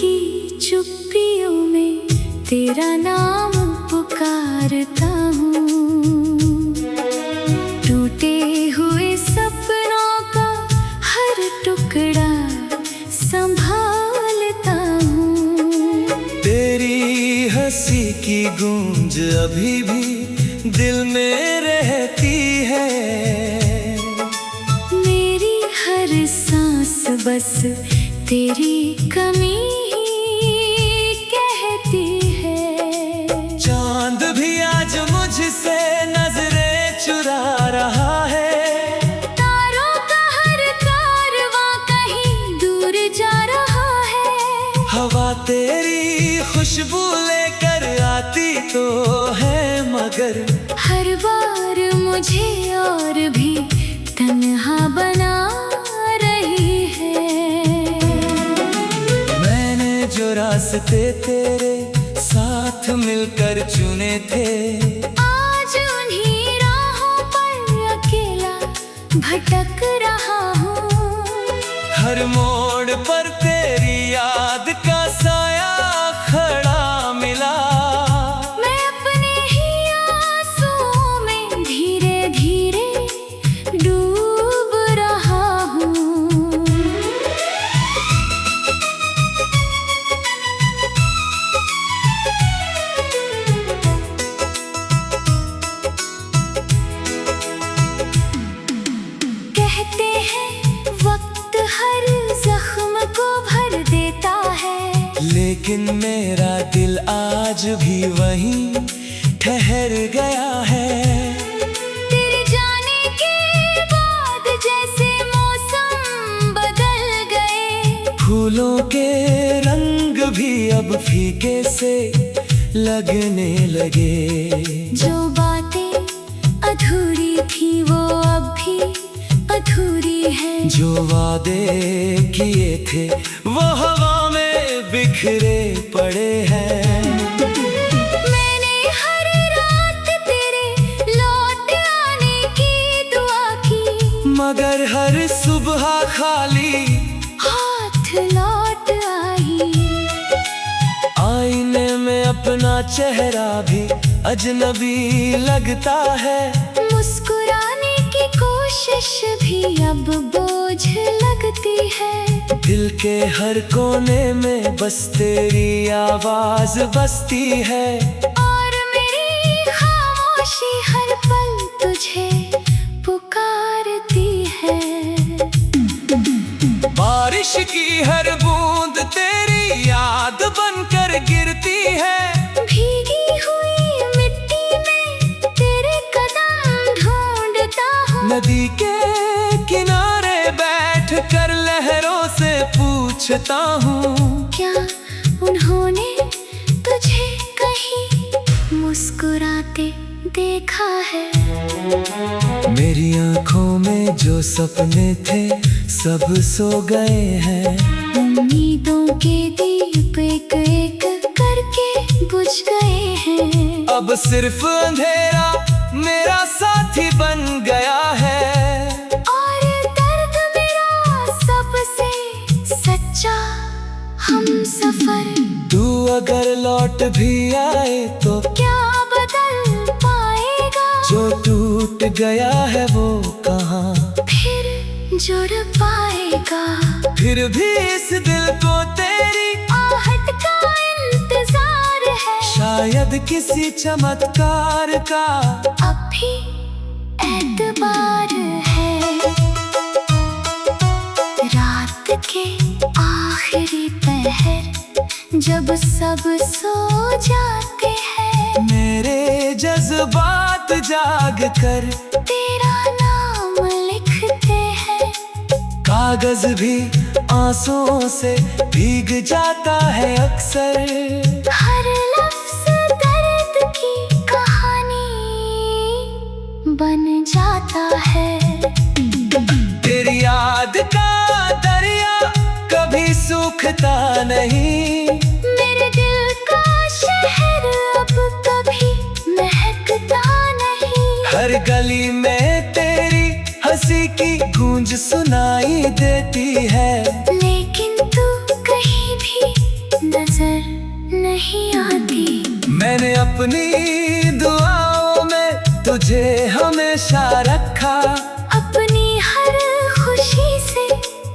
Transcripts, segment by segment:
की चुप्पियों में तेरा नाम पुकारता हूँ। टूटे हुए सपनों का हर टुकड़ा संभालता हूँ। तेरी हंसी की गूंज अभी भी दिल में रहती है। मेरी हर सांस बस तेरी कमी ही कहती है। चांद भी आज मुझसे नजरें चुरा रहा है। तारों का हर कारवां कहीं दूर जा रहा है। हवा तेरी खुशबू लेकर आती तो है, मगर हर बार मुझे और भी तन्हा बना रही है। मैंने जो रास्ते तेरे साथ मिलकर चुने थे, आज उन्हीं राहों पर अकेला भटक रहा हूँ। हर मोड़ पर तेरी याद का साया खड़ा मिला। मैं अपने ही आंसुओं में धीरे धीरे डूब रहा हूँ। कहते हैं वक्त हर जख्म को भर देता है, लेकिन मेरा दिल आज भी वहीं ठहर गया है। तेरे जाने के बाद जैसे मौसम बदल गए। फूलों के रंग भी अब फीके से लगने लगे। जो बातें अधूरी थी वो अब भी अधूरी है। जो वादे किए थे वो हवा में बिखरे पड़े हैं। मैंने हर रात तेरे लौट आने की दुआ की, मगर हर सुबह खाली हाथ लौट आई। आईने में अपना चेहरा भी अजनबी लगता है। मुस्कुराने की कोशिश भी अब बोझ लगती है। दिल के हर कोने में बस तेरी आवाज बसती है। और मेरी खामोशी हर पल तुझे पुकारती है। बारिश की हर बूंद तेरी याद बनकर गिरती है। भीगी हुई मिट्टी में तेरे कदम ढूंढता हूँ। नदी के किनारे बैठ कर लहरों से पूछता हूँ, क्या उन्होंने तुझे कहीं मुस्कुराते देखा है? मेरी आंखों में जो सपने थे सब सो गए हैं। उम्मीदों के दीप एक एक करके बुझ गए हैं। अब सिर्फ अंधेरा मेरा साथी बन गया है। और दर्द मेरा सबसे सच्चा हमसफर। तू अगर लौट भी आए तो क्या बदल पाएगा? जो टूट गया है वो कहाँ फिर जुड़ पाएगा? फिर भी इस दिल को तेरी आहट का इंतजार है। शायद किसी चमत्कार का अब भी एतबार है। रात के आखिरी पहर जब सब सो जाते हैं, मेरे जज्बात जाग कर तेरा नाम लिखते हैं। कागज भी आंसुओं से भीग जाता है अक्सर। हर लफ्ज दर्द की कहानी बन जाता है। तेरी याद का दरिया कभी सूखता नहीं। मेरे दिल का शहर अब कभी महकता नहीं। हर गली में तेरी हंसी की गूंज सुनाई देती है। लेकिन तू कहीं भी नजर नहीं आती। मैंने अपनी दुआओं में तुझे हमेशा रखा, अपनी हर खुशी से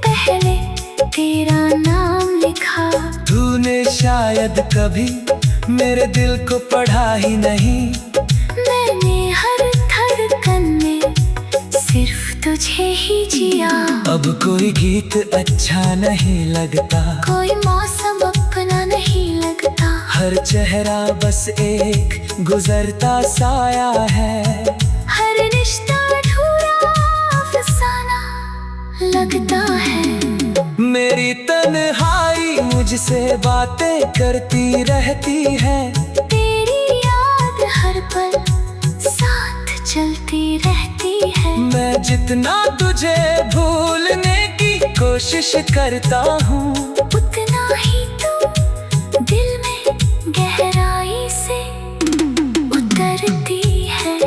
पहले तेरा नाम लिखा। तूने शायद कभी मेरे दिल को पढ़ा ही नहीं, मैंने हर धड़कन में सिर्फ तुझे ही जिया। अब कोई गीत अच्छा नहीं लगता, कोई मौसम अपना नहीं लगता। हर चेहरा बस एक गुजरता साया है। हर रिश्ता अधूरा अफसाना लगता है। मेरी तन्हाई मुझसे बातें करती रहती है, तेरी याद हर पल साथ चलती रहती है। मैं जितना तुझे भूलने की कोशिश करता हूँ, उतना ही तू दिल में गहराई से उतरती है।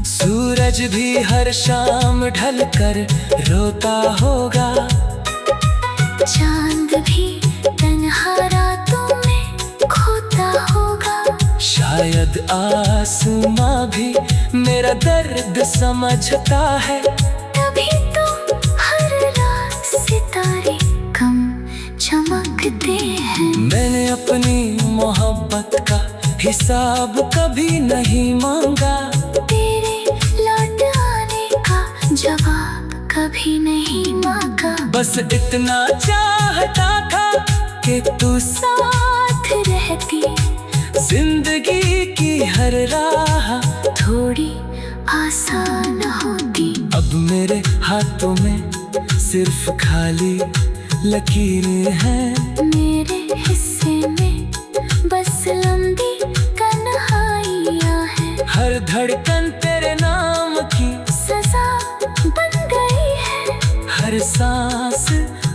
सूरज भी हर शाम ढलकर रोता होगा, चांद भी तन्हा रातों में खोता होगा। शायद आसमां भी मेरा दर्द समझता है, तभी तो हर रात सितारे कम चमकते हैं। मैंने अपनी मोहब्बत का हिसाब कभी नहीं मांगा, तेरे लौट आने का जवाब कभी नहीं मांगा। बस इतना चाहता था कि तू साथ रहती, जिंदगी की हर राह थोड़ी आसान होती। अब मेरे हाथों में सिर्फ खाली लकीरें हैं, मेरे हिस्से में बस लंबी कन्हाइयाँ हैं। हर धड़कन तेरे नाम की सजा बन गई है, हर सांस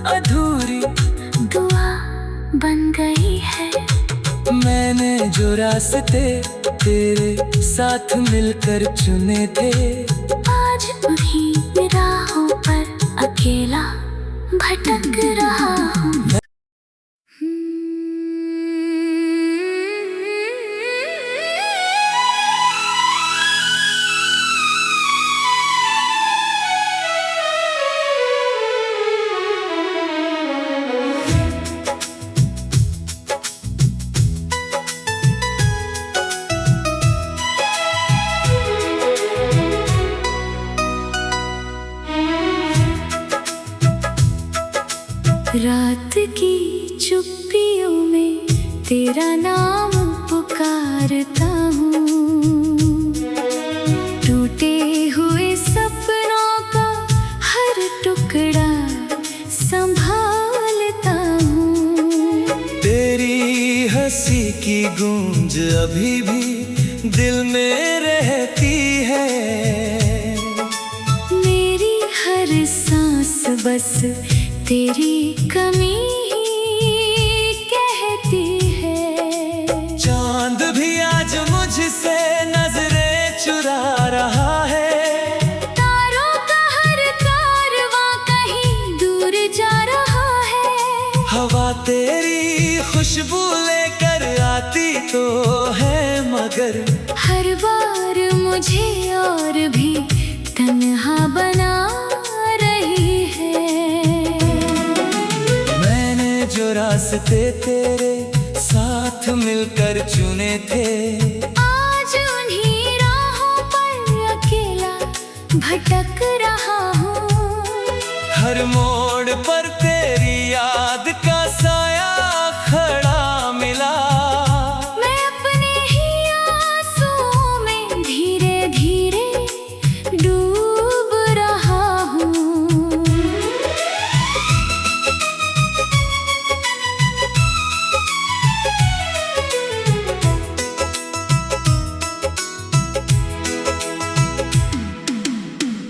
अधूरी दुआ बन गई है। मैंने जो रास्ते तेरे साथ मिलकर चुने थे, आज उन्हीं राहों पर अकेला भटक रहा हूँ। रात की चुप्पियों में तेरा नाम पुकारता हूँ, टूटे हुए सपनों का हर टुकड़ा संभालता हूँ। तेरी हंसी की गूंज अभी भी दिल में रहती है, मेरी हर सांस बस तेरी कमी ही कहती है। चांद भी आज मुझसे नजरें चुरा रहा है, तारों का हर कारवां कहीं दूर जा रहा है। हवा तेरी खुशबू लेकर आती तो है, मगर हर बार मुझे और भी तन्हा बना रही है। जो रास्ते तेरे साथ मिलकर चुने थे, आज उन्हीं राहों पर अकेला भटक रहा हूँ। हर मोड़ पर तेरी याद का साया खड़ा मिला, मैं अपने ही आंसुओं में धीरे धीरे डूब रहा हूँ।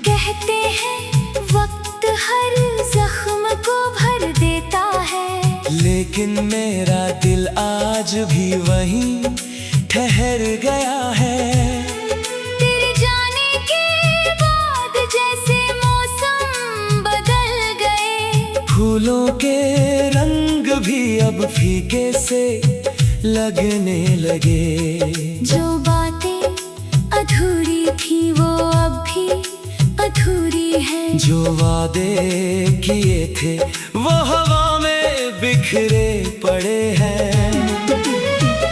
कहते हैं वक्त हर जख्म को भर देता है, लेकिन मेरा दिल आज भी वहीं ठहर गया है। तेरे जाने के बाद जैसे मौसम बदल गए, फूलों के रंग भी अब फीके से लगने लगे। जो बातें अधूरी थी वो अब भी अधूरी है। जो वादे किए थे वो हवा में बिखरे पड़े हैं।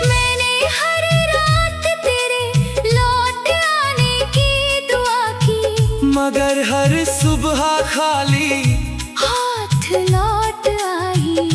मैंने हर रात तेरे लौट आने की दुआ की, मगर हर सुबह खाली हाथ लौट आई।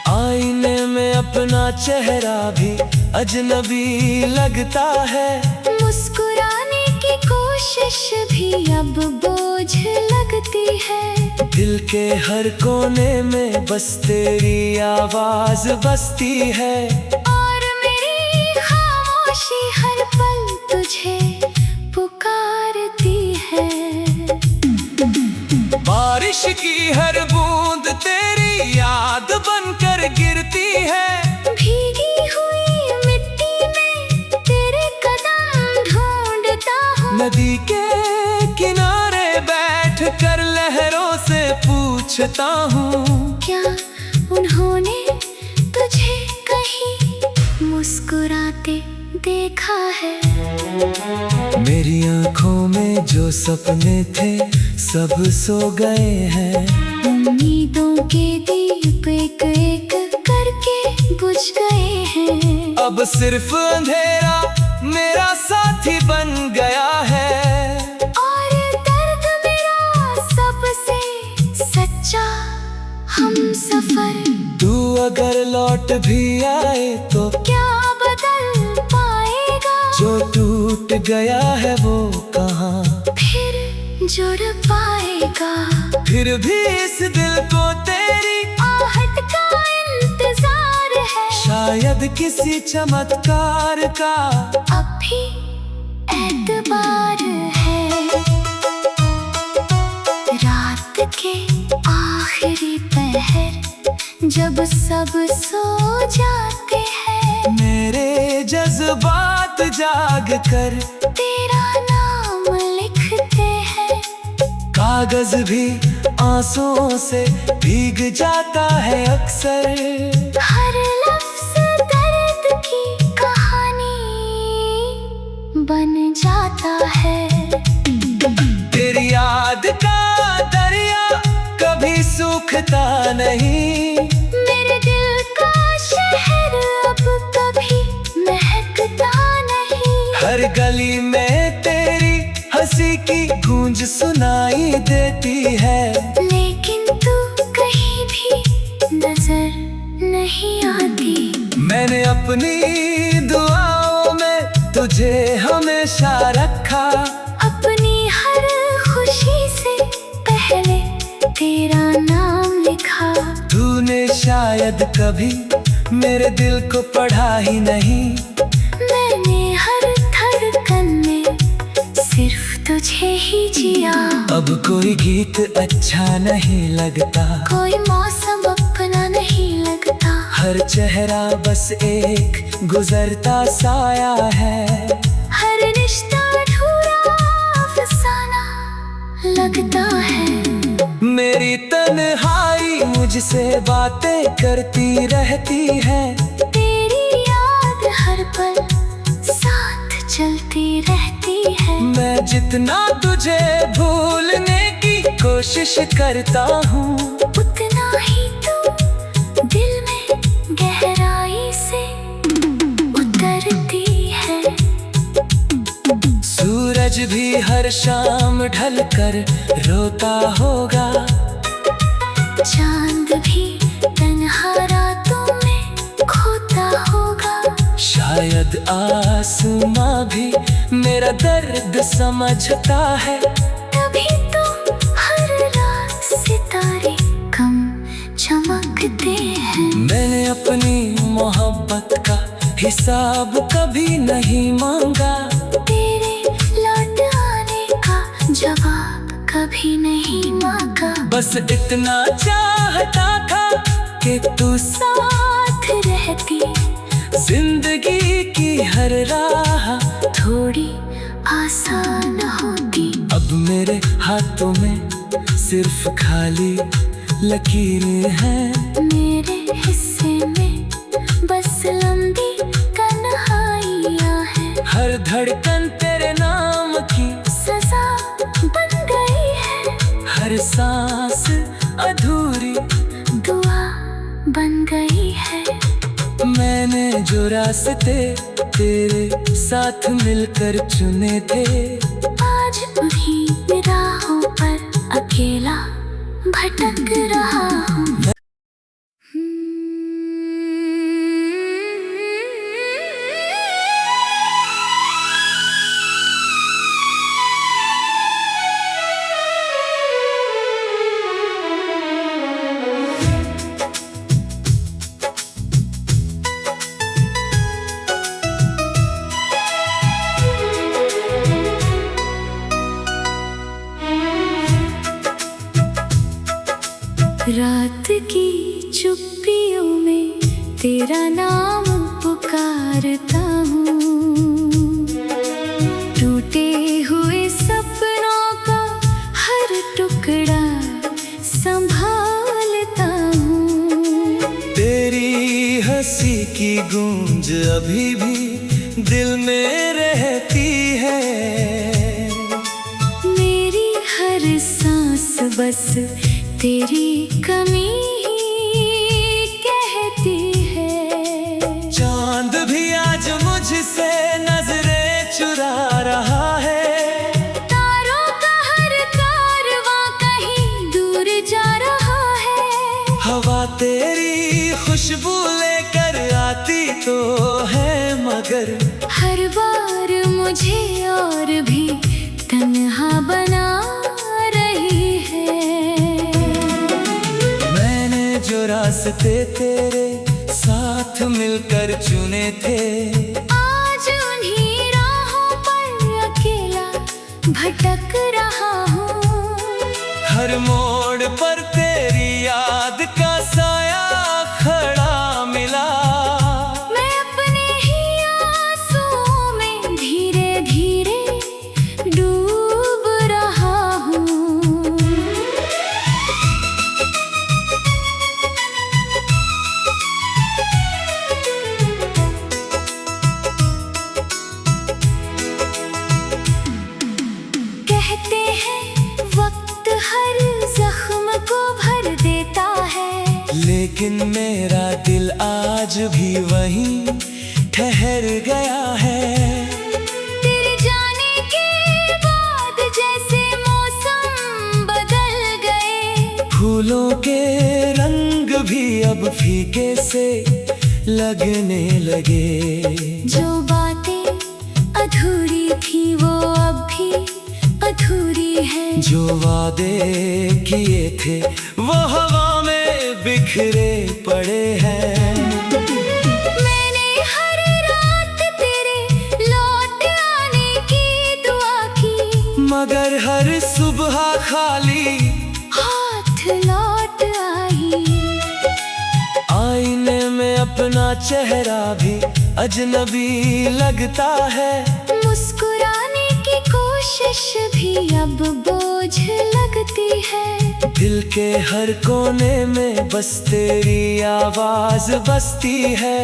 आईने में अपना चेहरा भी अजनबी लगता है। मुस्कुराने की कोशिश भी अब बोझ लगती है। दिल के हर कोने में बस तेरी आवाज बसती है। और मेरी खामोशी हर पल तुझे पुकारती है। बारिश की हर बूंद तेरी याद बनकर गिरती है। भीगी हुई मिट्टी में तेरे कदम ढूंढता हूँ। नदी के किनारे बैठ कर लहरों से पूछता हूँ, क्या उन्होंने तुझे कहीं मुस्कुराते देखा है? मेरी आंखों में जो सपने थे सब सो गए हैं। उम्मीदों के दीप एक एक करके बुझ गए हैं। अब सिर्फ अंधेरा मेरा साथी बन गया है। और दर्द मेरा सबसे सच्चा हमसफर। तू अगर लौट भी आए तो क्या बदल पाएगा? जो टूट गया है वो कहाँ फिर जुड़ पाएगा? फिर भी इस दिल को तेरी आहट का इंतजार है। शायद किसी चमत्कार का अब भी एतबार है। रात के आखिरी पहर जब सब सो जाते हैं, मेरे जज्बात जाग कर तेरा नाम लिखते हैं। कागज भी आंसुओं से भीग जाता है अक्सर। हर लफ्ज दर्द की कहानी बन जाता है। तेरी याद का दरिया कभी सूखता नहीं। मेरे दिल का शहर अब कभी महकता नहीं। हर गली में तेरी हंसी की गूंज सुनाई देती है। लेकिन तू कहीं भी नजर नहीं आती। मैंने अपनी दुआओं में तुझे हमेशा रखा। अपनी हर खुशी से पहले तेरा नाम लिखा। तूने शायद कभी मेरे दिल को पढ़ा ही नहीं। मैंने हर धड़कन में सिर्फ तुझे ही जिया। अब कोई गीत अच्छा नहीं लगता, कोई मौसम अपना नहीं लगता। हर चेहरा बस एक गुजरता साया है। हर रिश्ता अधूरा अफसाना लगता है। मेरी तन्हाई मुझसे बातें करती रहती है। तेरी याद हर पल साथ चलती रहती है। मैं जितना तुझे भूलने की कोशिश करता हूँ, उतना ही तू दिल में गहराई से उतरती है। सूरज भी हर शाम ढलकर रोता होगा। चांद भी तन्हा रातों में खोता होगा। शायद आसमां भी मेरा दर्द समझता है। तभी तो हर रात सितारे कम चमकते हैं। मैंने अपनी मोहब्बत का हिसाब कभी नहीं मांगा। तेरे लौट आने का जवाब कभी नहीं मांगा। बस इतना चाहता था कि तू साथ रहती। जिंदगी की हर राह थोड़ी आसान होती। अब मेरे हाथों में सिर्फ खाली लकीरें हैं मेरे हिस्से में बस लंबी कन्हाइयाँ हैं। हर धड़कन तेरे नाम की सजा बन गई है, हर सांस अधूरी दुआ बन गई है। मैंने जो रास्ते तेरे साथ मिलकर चुने थे, आज उन्हीं राहों पर अकेला भटक रहा हूँ। रात की चुप्पियों में तेरा नाम पुकारता हूँ, टूटे हुए सपनों का हर टुकड़ा संभालता हूँ। तेरी हंसी की गूंज अभी भी दिल में रहती है, मेरी हर सांस बस तेरी कमी ही कहती है। चांद भी आज मुझसे नजरें चुरा रहा है, तारों का हर कारवां कहीं दूर जा रहा है। हवा तेरी खुशबू लेकर आती तो है, मगर हर बार मुझे और भी तन्हा बना रही है। जो रास्ते तेरे साथ मिलकर चुने थे, आज उन्हीं राहों पर अकेला भटक रहा हूँ। हर मोड़ पर तेरी याद का साया खड़ा मिला, मैं अपने ही आंसुओं में धीरे धीरे डूब रहा हूँ। कहते हैं वक्त हर जख्म को भर देता है, लेकिन मेरा दिल आज भी वहीं ठहर गया है। तेरे जाने के बाद जैसे मौसम बदल गए, फूलों के रंग भी अब फीके से लगने लगे। जो बातें अधूरी थी वो अब भी अधूरी है, जो वादे किए थे वो हवा में बिखरे पड़े हैं। मैंने हर रात तेरे लौट आने की दुआ की, मगर हर सुबह खाली हाथ लौट आई। आईने में अपना चेहरा भी अजनबी लगता है, मुस्कुराने की कोशिश भी अब बोझ लगती है। दिल के हर कोने में बस तेरी आवाज बसती है,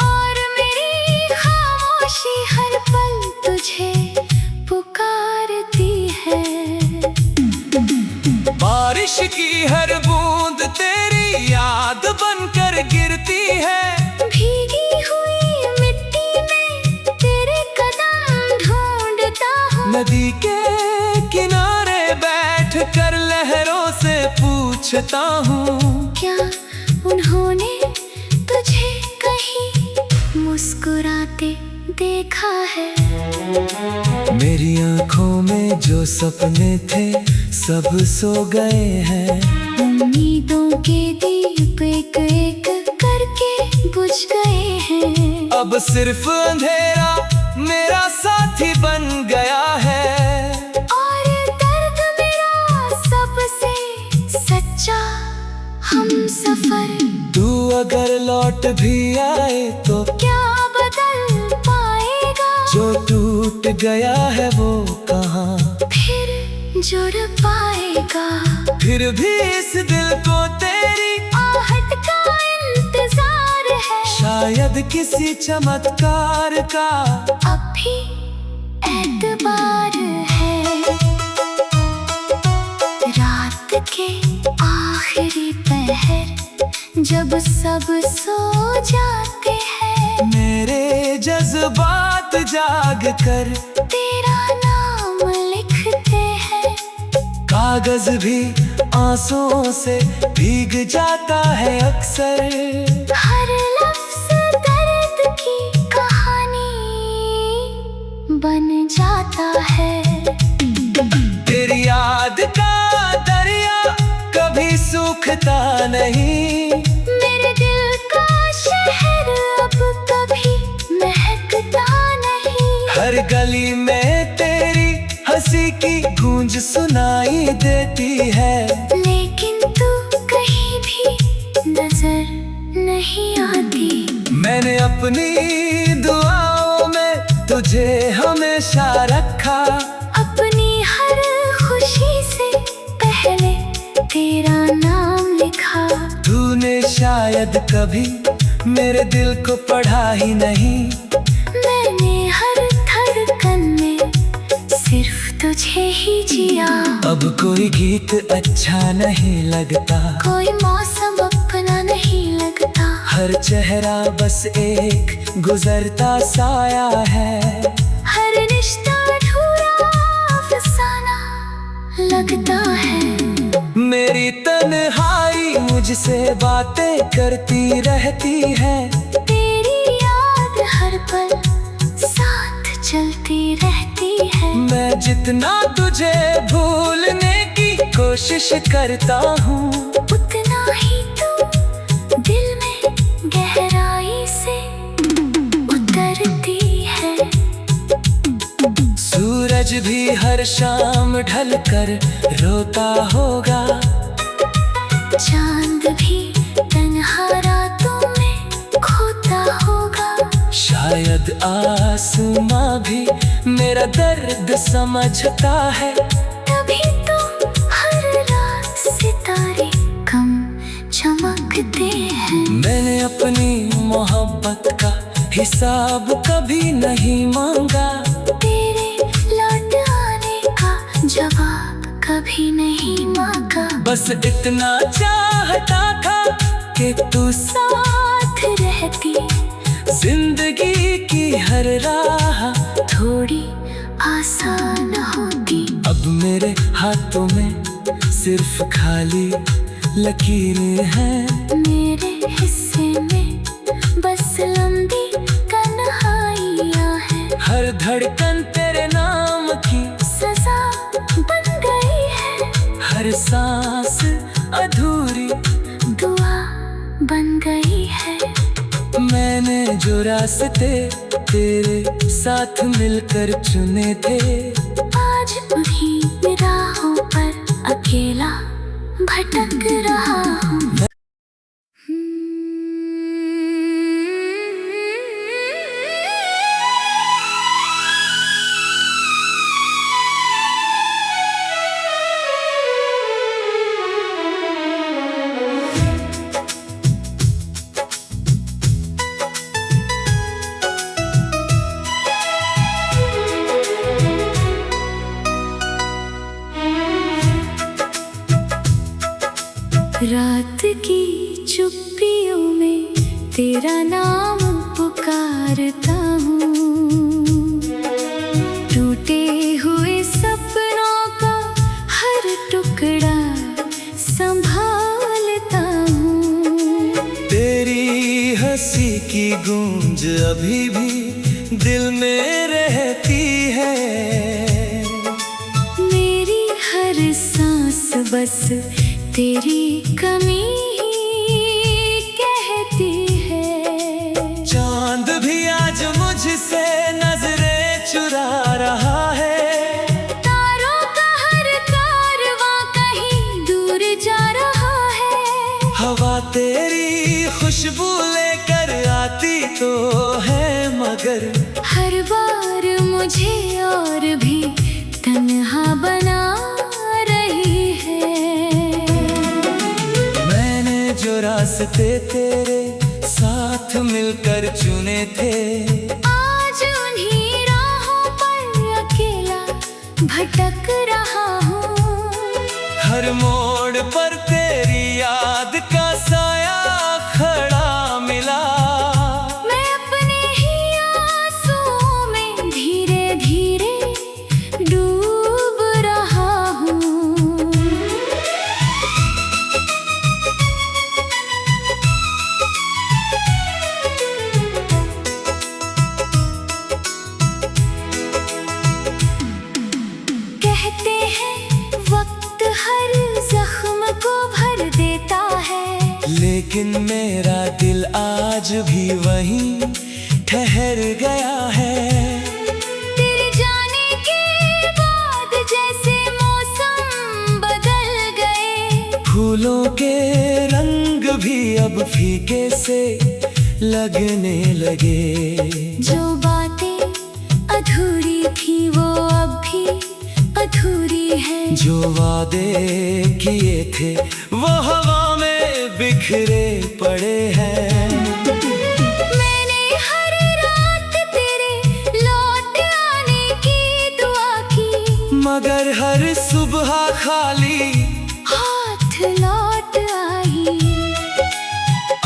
और मेरी खामोशी हर पल तुझे पुकारती है। बारिश की हर बूंद तेरी याद बनकर गिरती है, भीगी हुई मिट्टी में तेरे कदम ढूंढता हूँ। नदी के किनारे बैठ कर लहरों से पूछता हूँ, क्या उन्होंने तुझे कहीं मुस्कुराते देखा है? मेरी आंखों में जो सपने थे सब सो गए हैं, उम्मीदों के दीप एक एक करके बुझ गए हैं। अब सिर्फ अंधेरा मेरा साथी बन गया है, और दर्द मेरा सबसे सच्चा हमसफर। तू अगर लौट भी आए तो क्या बदल पाएगा? जो टूट गया है वो कहाँ फिर जुड़ पाएगा। फिर भी इस दिल को तेरी आहट का इंतजार है, शायद किसी चमत्कार का अब भी एतबार है। रात के आखिरी पहर जब सब सो जाते हैं, मेरे जज्बात जाग कर तेरा नाम लिखते हैं। कागज भी आंसुओं से भीग जाता है अक्सर, हर लफ्ज़ दर्द की कहानी बन जाता है। तेरी याद का दरिया कभी सूखता नहीं, मेरे दिल का शहर अब कभी महकता नहीं। हर गली में तेरी हंसी की गूंज सुनाई देती है, लेकिन तू कहीं भी नजर नहीं आती। मैंने अपनी दुआओं में तुझे हमेशा रखा, अपनी हर खुशी से पहले तेरा नाम लिखा। तूने शायद कभी मेरे दिल को पढ़ा ही नहीं, मैंने हर धड़कन में सिर्फ तुझे ही जिया। अब कोई गीत अच्छा नहीं लगता, कोई मौसम अपना नहीं लगता, हर चेहरा बस एक गुजरता साया है। हर रिश्ता अधूरा अफसाना लगता है। मेरी तन्हाई मुझसे बातें करती रहती है, तेरी याद हर पल साथ चलती रहती है। मैं जितना तुझे भूलने की कोशिश करता हूँ, उतना ही तू दिल में गहराई से उतरती है। सूरज भी हर शाम ढलकर रोता होगा, चांद भी तन्हा रातों में खोता होगा। शायद आसमां भी मेरा दर्द समझता है, तभी तो हर रात सितारे कम चमकते हैं। मैंने अपनी मोहब्बत का हिसाब कभी नहीं मांगा, तेरे लौट आने का जवाब कभी नहीं मांगा। बस इतना चाहता था कि तू साथ रहती, जिंदगी की हर राह थोड़ी आसान होती। अब मेरे हाथों में सिर्फ खाली लकीरें हैं, मेरे हिस्से में बस लंबी कन्हाइयाँ हैं। हर धड़कन तेरे नाम की सजा बन गई है, हर सांस अधूरी दुआ बन गई है। मैंने जो रास्ते तेरे साथ मिलकर चुने थे, आज उन्हीं राहों पर अकेला भटक रहा हूँ। रात की चुप्पियों में तेरा नाम पुकारता हूँ, टूटे हुए सपनों का हर टुकड़ा संभालता हूँ। तेरी हंसी की गूंज अभी भी दिल में रहती है, मेरी हर सांस बस तेरी कमी ही कहती है। चांद भी आज मुझसे नजरें चुरा रहा है, तारों का हर कारवां कहीं दूर जा रहा है। हवा तेरी खुशबू लेकर आती तो है, मगर हर बार मुझे और भी तन्हा बना रास्ते तेरे साथ मिलकर चुने थे। आज उन्हीं राहों पर अकेला भटक रहा हूँ। हर मोड़ पर तेरी याद का साया खड़ा मिला। मैं अपने ही आंसुओं में धीरे धीरे डूब रहा हूँ। कहते हैं वक्त हर जख्म को भर देता है, लेकिन मेरा दिल आज भी वहीं ठहर गया है। तेरे जाने के बाद जैसे मौसम बदल गए, फूलों के रंग भी अब फीके से लगने लगे। जो बातें अधूरी थी वो अब भी अधूरी है। जो वादे किए थे वो हवा में बिखरे पड़े हैं। मैंने हर रात तेरे लौट आने की दुआ की, मगर हर सुबह खाली हाथ लौट आई।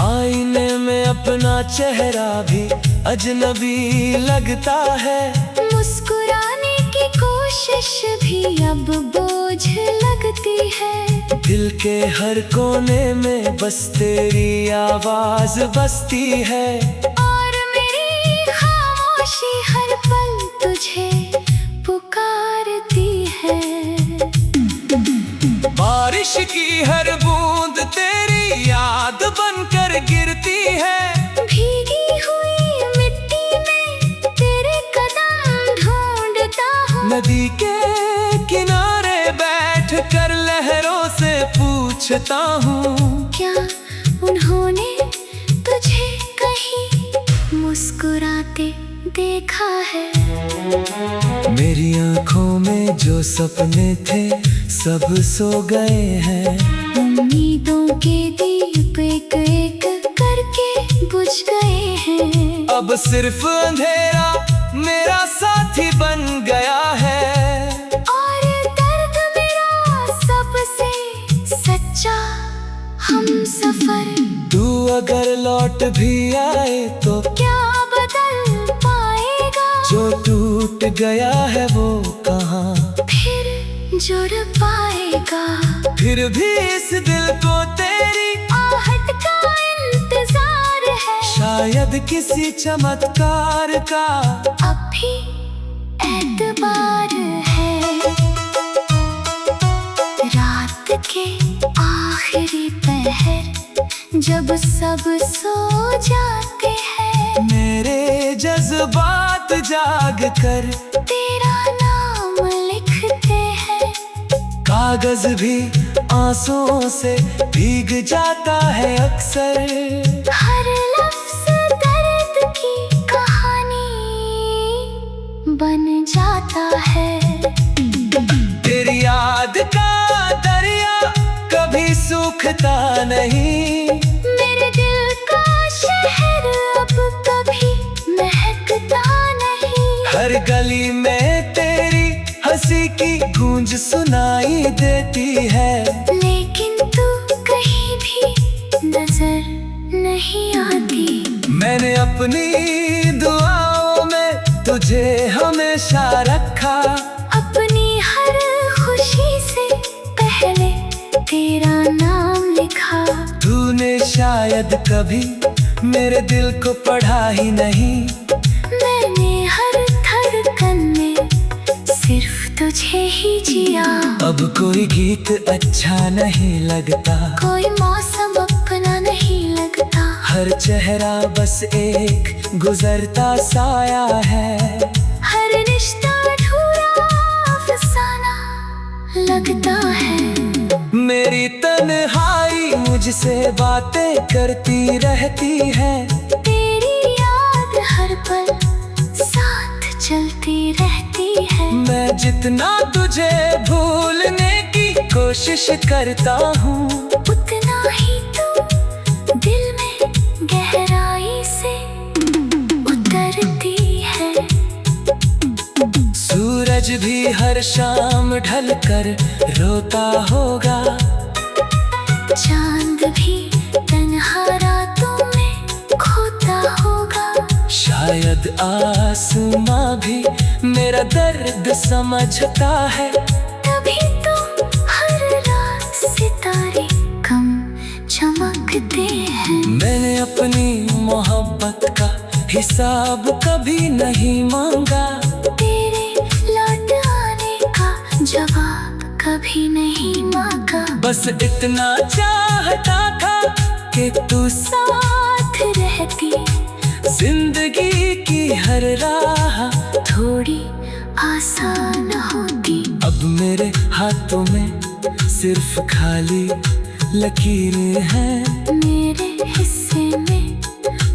आईने में अपना चेहरा भी अजनबी लगता है। मुस्कुराने की कोशिश भी अब बोझ लगती है। दिल के हर कोने में बस तेरी आवाज बसती है। और मेरी खामोशी हर पल तुझे पुकारती है। बारिश की हर बूंद तेरी याद बनकर गिरती है। भीगी हुई मिट्टी में तेरे कदम ढूंढता हूँ। नदी के किनारे बैठ कर लहरों से पूछता हूँ, क्या उन्होंने तुझे कहीं मुस्कुराते देखा है? मेरी आंखों में जो सपने थे सब सो गए हैं। उम्मीदों के दीप एक एक करके बुझ गए हैं। अब सिर्फ अंधेरा मेरा साथी बन गया है। और दर्द मेरा सबसे सच्चा हमसफर। तू अगर लौट भी आए तो क्या बदल पाएगा? जो टूट गया है वो कहाँ फिर जुड़ पाएगा? फिर भी इस दिल को तेरी आहट का इंतजार है। शायद किसी चमत्कार का अब भी एतबार है। रात के आखिरी पहर जब सब सो जाते हैं, मेरे जज्बात जाग कर तेरा नाम लिखते हैं। कागज भी आंसुओं से भीग जाता है अक्सर। हर लफ्ज दर्द की कहानी बन जाता है। तेरी याद का दरिया कभी सूखता नहीं। मेरे दिल का शहर अब कभी महकता नहीं। हर गली में तेरी हंसी की गूंज सुनाई देती है। लेकिन तू कहीं भी नजर नहीं आती। मैंने अपनी दुआओं में तुझे हमेशा रखा। अपनी हर खुशी से पहले तेरा नाम लिखा। तूने शायद कभी मेरे दिल को पढ़ा ही नहीं। मैंने हर धड़कन में सिर्फ तुझे ही जिया। अब कोई गीत अच्छा नहीं लगता, कोई मौसम अपना नहीं लगता। हर चेहरा बस एक गुजरता साया है। हर रिश्ता अधूरा अफसाना लगता है। मेरी तन्हाई मुझसे बातें करती रहती है। तेरी याद हर पल साथ चलती रहती है। मैं जितना तुझे भूलने की कोशिश करता हूँ, उतना ही तू दिल सूरज भी हर शाम ढल कर रोता होगा। चांद भी तन्हा रातों में खोता होगा। शायद आसमां भी मेरा दर्द समझता है। तभी तो हर रात सितारे कम चमकते हैं। मैंने अपनी मोहब्बत का हिसाब कभी नहीं मांगा। तेरे लौट आने का जवाब कभी नहीं मांगा। बस इतना चाहता था कि तू साथ रहती, जिंदगी की हर राह थोड़ी आसान होती। अब मेरे हाथों में सिर्फ खाली लकीरें हैं। मेरे हिस्से में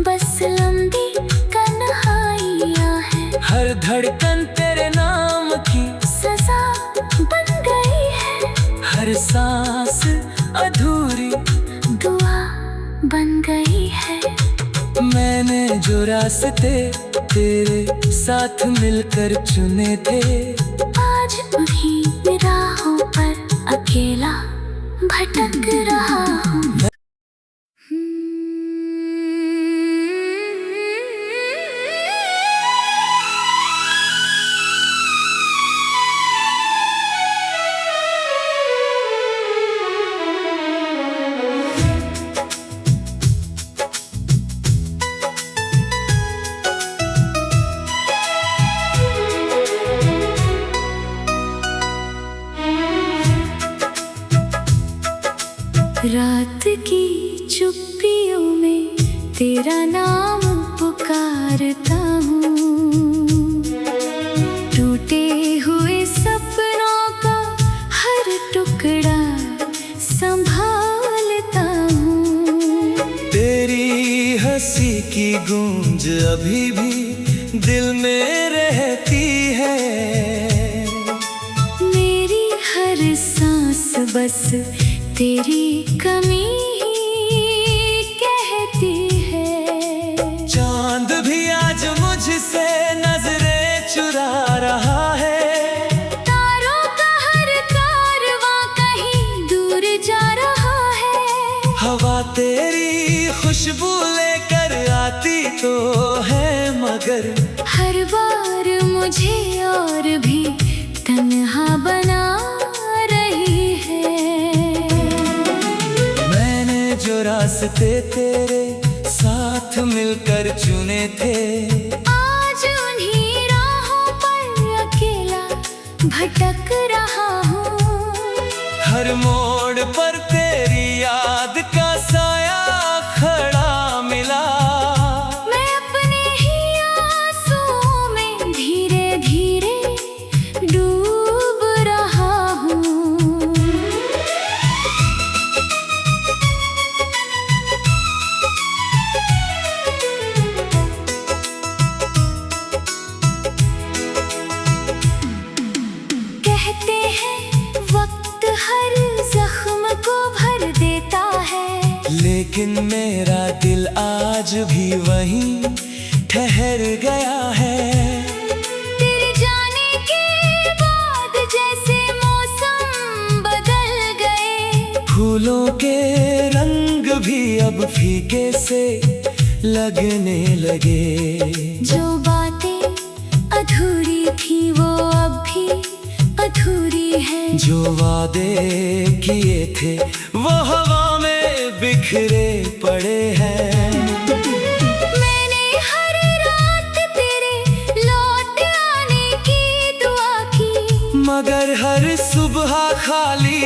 बस लंबी कन्हाइयाँ हैं। हर धड़कन तेरे नाम की सजा बन गई है। हर सांस अधूरी दुआ बन गई है। मैंने जो रास्ते तेरे साथ मिलकर चुने थे, आज उन्हीं राहों पर अकेला भटक रहा हूँ। रात की चुप्पियों में तेरा नाम पुकारता हूँ। टूटे हुए सपनों का हर टुकड़ा संभालता हूँ। तेरी हंसी की गूंज अभी भी दिल में रहती है। मेरी हर सांस बस तेरी कमी ही कहती है। चांद भी आज मुझसे नजरें चुरा रहा है। तारों का हर कारवां कहीं दूर जा रहा है। हवा तेरी खुशबू लेकर आती तो है, मगर हर बार मुझे और भी तन्हा बना रही है। जो रास्ते तेरे साथ मिलकर चुने थे, आज उन्हीं राहों पर अकेला भटक रहा हूँ। हर मोड़ पर तेरी याद का साया खड़ा मिला। मैं अपने ही आंसुओं में धीरे धीरे डूब रहा हूँ। कहते हैं वक्त हर जख्म को भर देता है, लेकिन मेरा दिल आज भी वहीं ठहर गया है। तेरे जाने के बाद जैसे मौसम बदल गए। फूलों के रंग भी अब फीके से लगने लगे। जो बातें अधूरी थी वो अब भी अधूरी है। जो वादे किए थे वो हवा में बिखरे पड़े हैं। मैंने हर रात तेरे लौट आने की दुआ की, मगर हर सुबह खाली